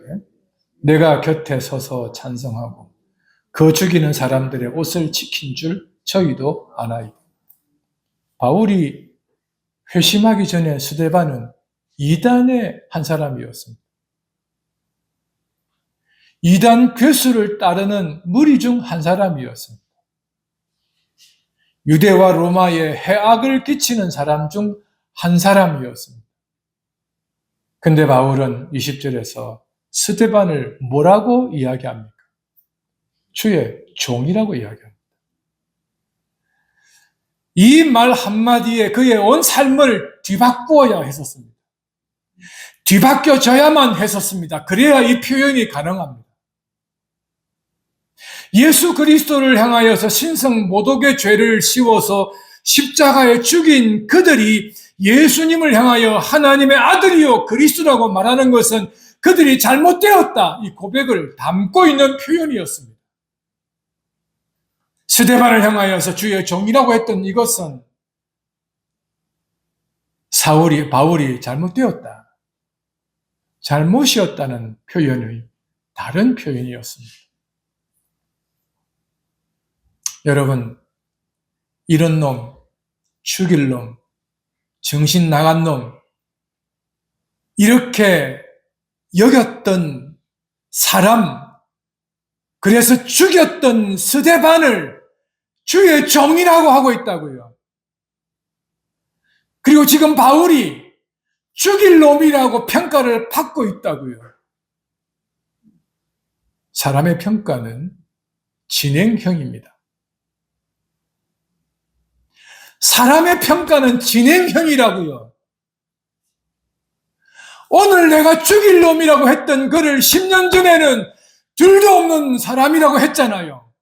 내가 곁에 서서 찬성하고 그 죽이는 사람들의 옷을 지킨 줄 저희도 아나이다. 바울이 회심하기 전에 스데반은 이단의 한 사람이었습니다. 이단 괴수를 따르는 무리 중 한 사람이었습니다. 유대와 로마에 해악을 끼치는 사람 중 한 사람이었습니다. 근데 바울은 20절에서 스데반을 뭐라고 이야기합니까? 주의 종이라고 이야기합니다. 이 말 한마디에 그의 온 삶을 뒤바꾸어야 했었습니다. 뒤바뀌어져야만 했었습니다. 그래야 이 표현이 가능합니다. 예수 그리스도를 향하여서 신성 모독의 죄를 씌워서 십자가에 죽인 그들이 예수님을 향하여 하나님의 아들이요 그리스도라고 말하는 것은 그들이 잘못되었다. 이 고백을 담고 있는 표현이었습니다. 스데반을 향하여서 주의 종이라고 했던 이것은 바울이 잘못되었다. 잘못이었다는 표현의 다른 표현이었습니다. 여러분, 이런 놈, 죽일 놈, 정신 나간 놈, 이렇게 여겼던 사람, 그래서 죽였던 스데반을 주의 종이라고 하고 있다고요. 그리고 지금 바울이 죽일 놈이라고 평가를 받고 있다고요. 사람의 평가는 진행형입니다. 사람의 평가는 진행형이라고요. 오늘 내가 죽일 놈이라고 했던 그를 10년 전에는 둘도 없는 사람이라고 했잖아요.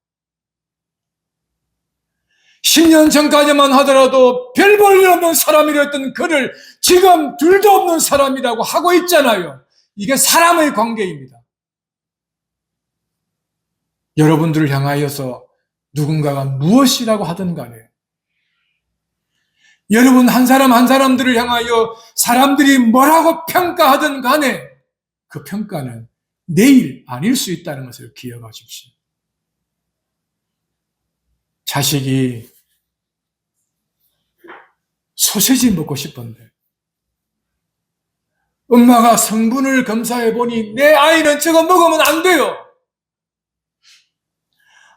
10년 전까지만 하더라도 별 볼 일 없는 사람이랬던 그를 지금 둘도 없는 사람이라고 하고 있잖아요. 이게 사람의 관계입니다. 여러분들을 향하여서 누군가가 무엇이라고 하든 간에 여러분 한 사람 한 사람들을 향하여 사람들이 뭐라고 평가하든 간에 그 평가는 내일 아닐 수 있다는 것을 기억하십시오. 자식이 소세지 먹고 싶은데 엄마가 성분을 검사해 보니 내 아이는 저거 먹으면 안 돼요.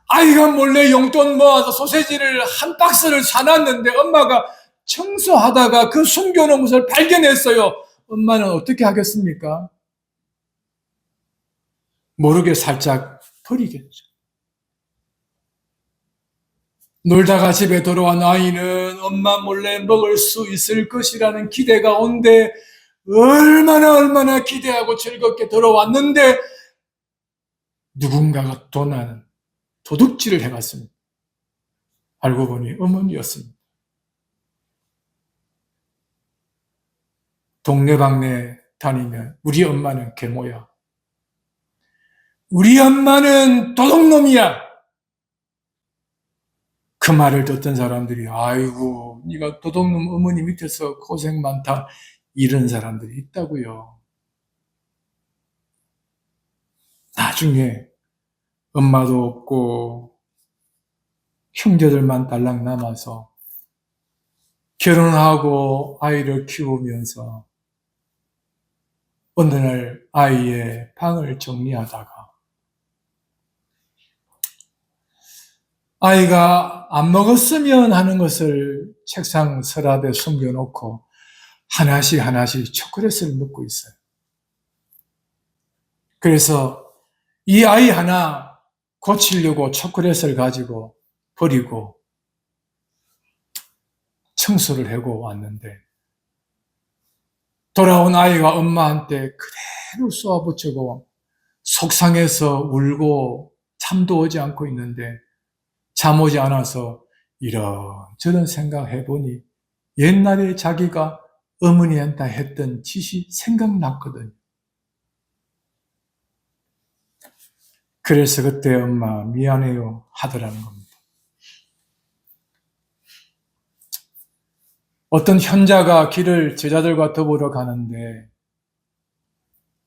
아이가 몰래 용돈 모아서 소세지를 한 박스를 사놨는데 엄마가 청소하다가 그 숨겨놓은 것을 발견했어요. 엄마는 어떻게 하겠습니까? 모르게 살짝 버리겠죠. 놀다가 집에 돌아온 아이는 엄마 몰래 먹을 수 있을 것이라는 기대가 온데 얼마나 기대하고 즐겁게 돌아왔는데 누군가가 도둑질을 해갔습니다. 알고 보니 어머니였습니다. 동네방네 다니면 우리 엄마는 계모야. 우리 엄마는 도둑놈이야. 그 말을 듣던 사람들이 아이고 네가 도둑놈 어머니 밑에서 고생 많다 이런 사람들이 있다고요. 나중에 엄마도 없고 형제들만 딸랑 남아서 결혼하고 아이를 키우면서 어느 날 아이의 방을 정리하다가 아이가 안 먹었으면 하는 것을 책상 서랍에 숨겨놓고 하나씩 초콜릿을 먹고 있어요. 그래서 이 아이 하나 고치려고 초콜릿을 가지고 버리고 청소를 하고 왔는데 돌아온 아이가 엄마한테 그대로 쏘아붙이고 속상해서 울고 잠도 오지 않고 있는데 잠 오지 않아서 이런저런 생각해보니 옛날에 자기가 어머니한테 했던 짓이 생각났거든요. 그래서 그때 엄마 미안해요 하더라는 겁니다. 어떤 현자가 길을 제자들과 더불어 가는데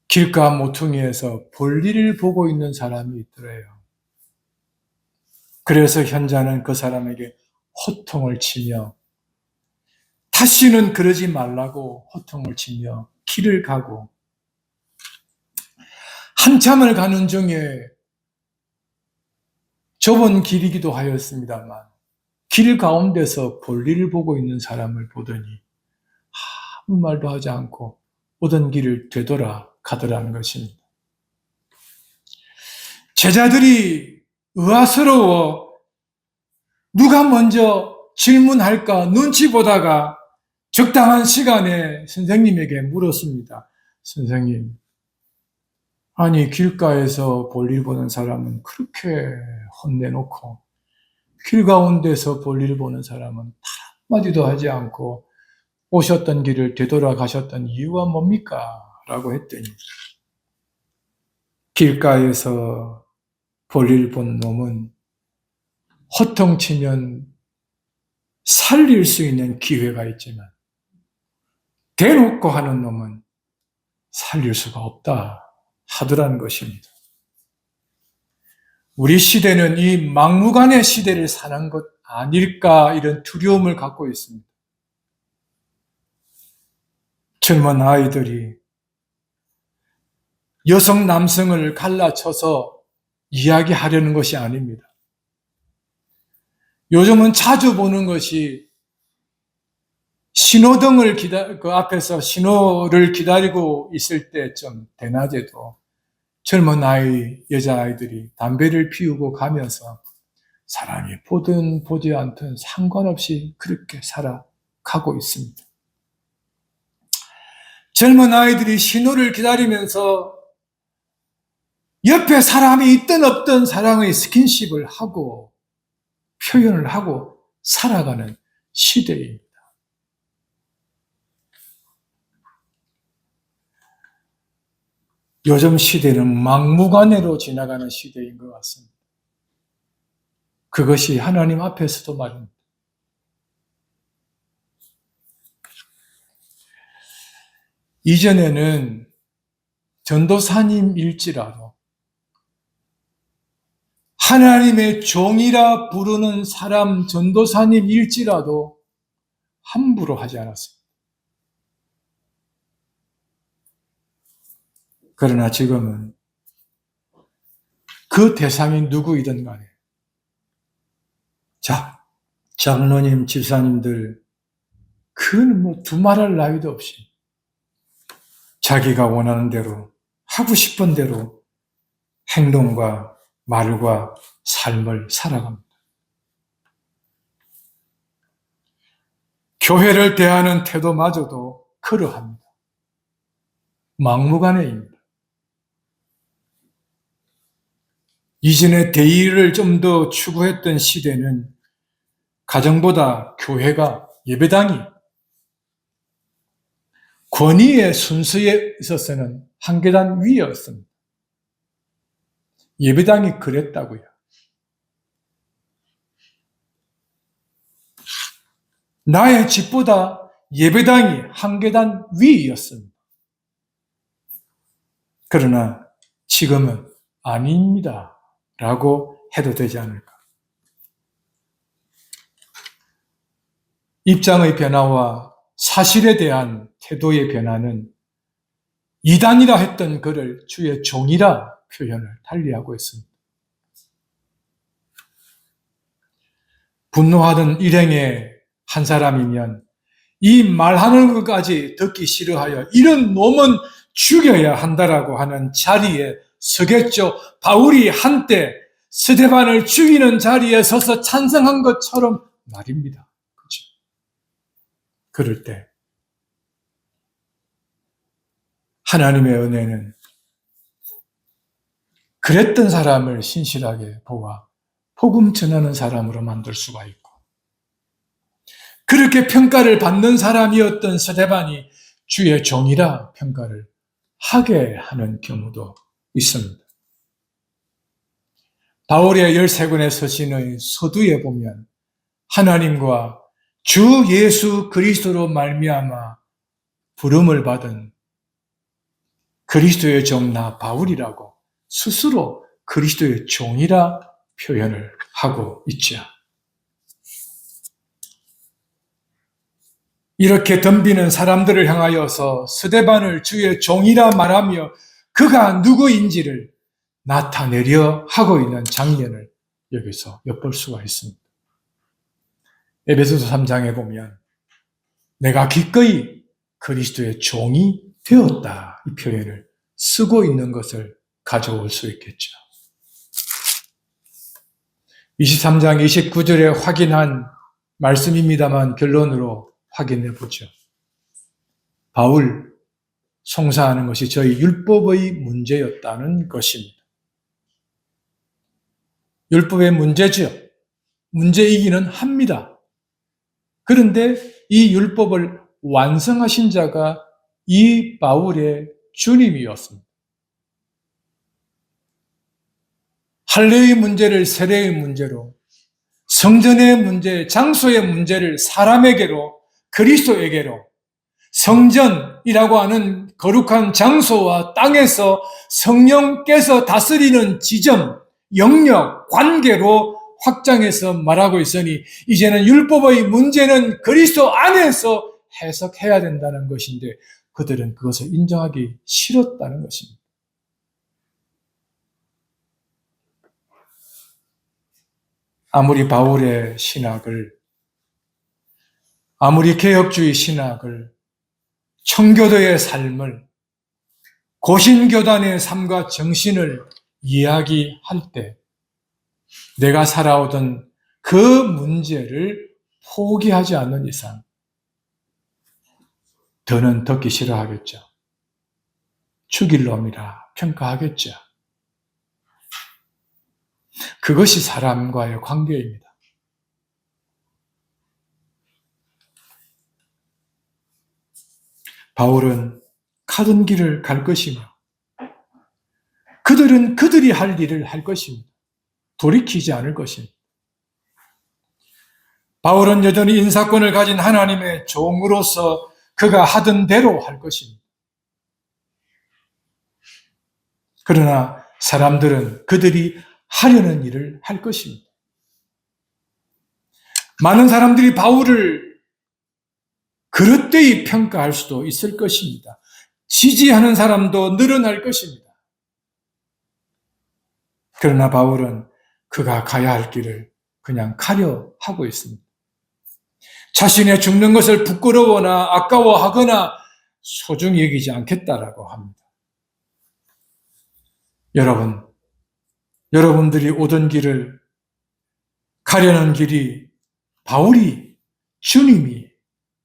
길가 모퉁이에서 볼일을 보고 있는 사람이 있더래요. 그래서 현자는 그 사람에게 호통을 치며 다시는 그러지 말라고 호통을 치며 길을 가고 한참을 가는 중에 좁은 길이기도 하였습니다만 길 가운데서 볼일을 보고 있는 사람을 보더니 아무 말도 하지 않고 오던 길을 되돌아 가더라는 것입니다. 제자들이 의아스러워 누가 먼저 질문할까 눈치 보다가 적당한 시간에 선생님에게 물었습니다. 선생님, 아니 길가에서 볼일 보는 사람은 그렇게 혼내놓고 길 가운데서 볼일 보는 사람은 한마디도 하지 않고 오셨던 길을 되돌아가셨던 이유가 뭡니까? 라고 했더니 길가에서 볼일 본 놈은 호통치면 살릴 수 있는 기회가 있지만 대놓고 하는 놈은 살릴 수가 없다 하더라는 것입니다. 우리 시대는 이 막무가내 시대를 사는 것 아닐까 이런 두려움을 갖고 있습니다. 젊은 아이들이 여성, 남성을 갈라쳐서 이야기하려는 것이 아닙니다. 요즘은 자주 보는 것이 신호등을 그 앞에서 신호를 기다리고 있을 때 좀 대낮에도 젊은 여자아이들이 담배를 피우고 가면서 사람이 보든 보지 않든 상관없이 그렇게 살아가고 있습니다. 젊은 아이들이 신호를 기다리면서 옆에 사람이 있든 없든 사랑의 스킨십을 하고 표현을 하고 살아가는 시대입니다. 요즘 시대는 막무가내로 지나가는 시대인 것 같습니다. 그것이 하나님 앞에서도 말입니다. 이전에는 전도사님일지라도 하나님의 종이라 부르는 사람 전도사님일지라도 함부로 하지 않았습니다. 그러나 지금은 그 대상이 누구이든 간에, 자, 장로님, 집사님들, 그는 두말할 나위도 없이 자기가 원하는 대로, 하고 싶은 대로 행동과 말과 삶을 살아갑니다. 교회를 대하는 태도마저도 그러합니다. 막무가내입니다. 이전에 대의를 좀 더 추구했던 시대는 가정보다 교회가, 예배당이 권위의 순서에 있어서는 한 계단 위였습니다. 예배당이 그랬다고요. 나의 집보다 예배당이 한 계단 위였습니다. 그러나 지금은 아닙니다. 라고 해도 되지 않을까. 입장의 변화와 사실에 대한 태도의 변화는 이단이라 했던 그를 주의 종이라 표현을 달리하고 있습니다. 분노하던 일행의 한 사람이면 이 말하는 것까지 듣기 싫어하여 이런 놈은 죽여야 한다라고 하는 자리에 서겠죠. 바울이 한때 스데반을 죽이는 자리에 서서 찬성한 것처럼 말입니다. 그렇죠? 그럴 때 하나님의 은혜는 그랬던 사람을 신실하게 보아 복음 전하는 사람으로 만들 수가 있고, 그렇게 평가를 받는 사람이었던 스데반이 주의 종이라 평가를 하게 하는 경우도 있습니다. 바울의 13권의 서신의 서두에 보면 하나님과 주 예수 그리스도로 말미암아 부름을 받은 그리스도의 종 나 바울이라고 스스로 그리스도의 종이라 표현을 하고 있죠. 이렇게 덤비는 사람들을 향하여서 스데반을 주의 종이라 말하며 그가 누구인지를 나타내려 하고 있는 장면을 여기서 엿볼 수가 있습니다. 에베소서 3장에 보면 내가 기꺼이 그리스도의 종이 되었다 이 표현을 쓰고 있는 것을 가져올 수 있겠죠. 23장 29절에 확인한 말씀입니다만 결론으로 확인해 보죠. 바울 송사하는 것이 저희 율법의 문제였다는 것입니다. 율법의 문제죠. 문제이기는 합니다. 그런데 이 율법을 완성하신 자가 이 바울의 주님이었습니다. 할례의 문제를 세례의 문제로, 성전의 문제, 장소의 문제를 사람에게로, 그리스도에게로, 성전이라고 하는 거룩한 장소와 땅에서 성령께서 다스리는 지점, 영역, 관계로 확장해서 말하고 있으니 이제는 율법의 문제는 그리스도 안에서 해석해야 된다는 것인데 그들은 그것을 인정하기 싫었다는 것입니다. 아무리 바울의 신학을, 아무리 개혁주의 신학을, 청교도의 삶을, 고신교단의 삶과 정신을 이야기할 때 내가 살아오던 그 문제를 포기하지 않는 이상 더는 듣기 싫어하겠죠. 죽일 놈이라 평가하겠죠. 그것이 사람과의 관계입니다. 바울은 가던 길을 갈 것이며 그들은 그들이 할 일을 할 것입니다. 돌이키지 않을 것입니다. 바울은 여전히 인사권을 가진 하나님의 종으로서 그가 하던 대로 할 것입니다. 그러나 사람들은 그들이 하려는 일을 할 것입니다. 많은 사람들이 바울을 그릇되이 평가할 수도 있을 것입니다. 지지하는 사람도 늘어날 것입니다. 그러나 바울은 그가 가야 할 길을 그냥 가려 하고 있습니다. 자신의 죽는 것을 부끄러워나 아까워하거나 소중히 여기지 않겠다라고 합니다. 여러분들이 오던 길을 가려는 길이 바울이 주님이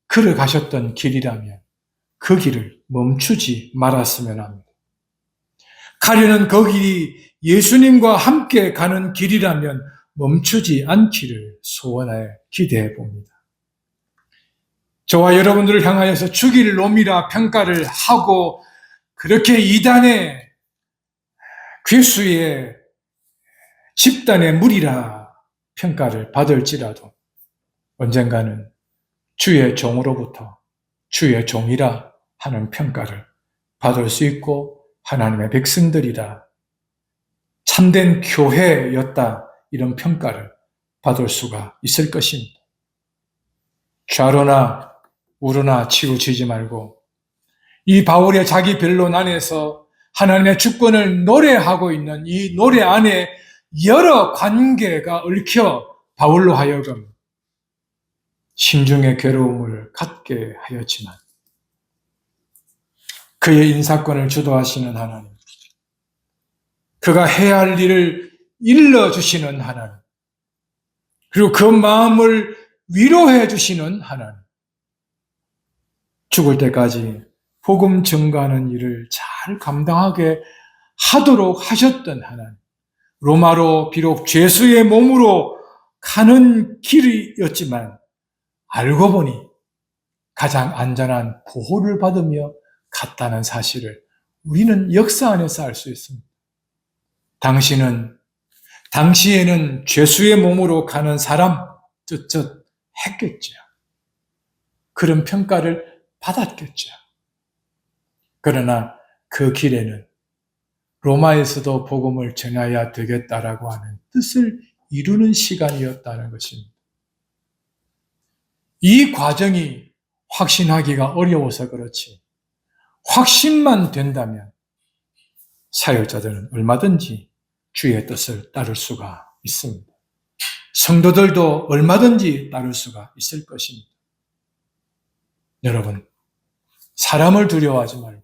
걸어가셨던 길이라면 그 길을 멈추지 말았으면 합니다. 가려는 그 길이 예수님과 함께 가는 길이라면 멈추지 않기를 소원하여 기대해 봅니다. 저와 여러분들을 향하여서 죽일 놈이라 평가를 하고 그렇게 이단의 괴수의 집단의 무리라 평가를 받을지라도 언젠가는 주의 종으로부터 주의 종이라 하는 평가를 받을 수 있고 하나님의 백성들이라 참된 교회였다 이런 평가를 받을 수가 있을 것입니다. 좌로나 우로나 치우치지 말고 이 바울의 자기 변론 안에서 하나님의 주권을 노래하고 있는 이 노래 안에 여러 관계가 얽혀 바울로 하여금 심중의 괴로움을 갖게 하였지만 그의 인사권을 주도하시는 하나님, 그가 해야 할 일을 일러주시는 하나님, 그리고 그 마음을 위로해 주시는 하나님, 죽을 때까지 복음 증거하는 일을 잘 감당하게 하도록 하셨던 하나님, 로마로 비록 죄수의 몸으로 가는 길이었지만 알고 보니 가장 안전한 보호를 받으며 갔다는 사실을 우리는 역사 안에서 알 수 있습니다. 당시에는 죄수의 몸으로 가는 사람 쯧쯧 했겠죠. 그런 평가를 받았겠죠. 그러나 그 길에는 로마에서도 복음을 전해야 되겠다라고 하는 뜻을 이루는 시간이었다는 것입니다. 이 과정이 확신하기가 어려워서 그렇지 확신만 된다면 사역자들은 얼마든지 주의 뜻을 따를 수가 있습니다. 성도들도 얼마든지 따를 수가 있을 것입니다. 여러분, 사람을 두려워하지 말고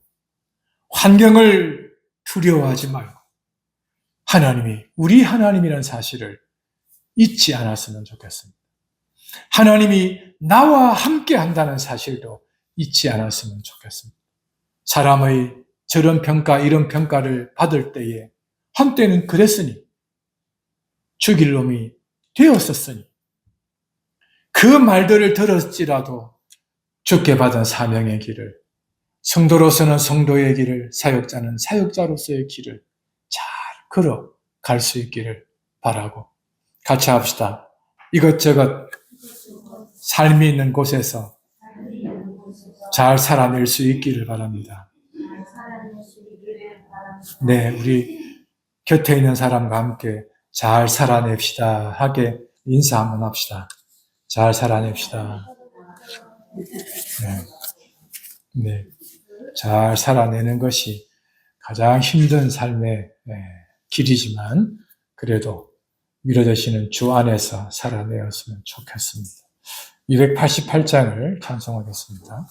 환경을 두려워하지 말고 하나님이 우리 하나님이라는 사실을 잊지 않았으면 좋겠습니다. 하나님이 나와 함께 한다는 사실도 잊지 않았으면 좋겠습니다. 사람의 저런 평가, 이런 평가를 받을 때에 한때는 그랬으니 죽일 놈이 되었었으니 그 말들을 들었지라도 죽게 받은 사명의 길을, 성도로서는 성도의 길을, 사역자는 사역자로서의 길을 잘 걸어갈 수 있기를 바라고 같이 합시다. 이것저것 삶이 있는 곳에서 잘 살아낼 수 있기를 바랍니다. 네, 우리 곁에 있는 사람과 함께 잘 살아냅시다 하게 인사 한번 합시다. 잘 살아냅시다. 네, 잘 살아내는 것이 가장 힘든 삶의 길이지만 그래도 위로되시는 주 안에서 살아내었으면 좋겠습니다. 288장을 찬송하겠습니다.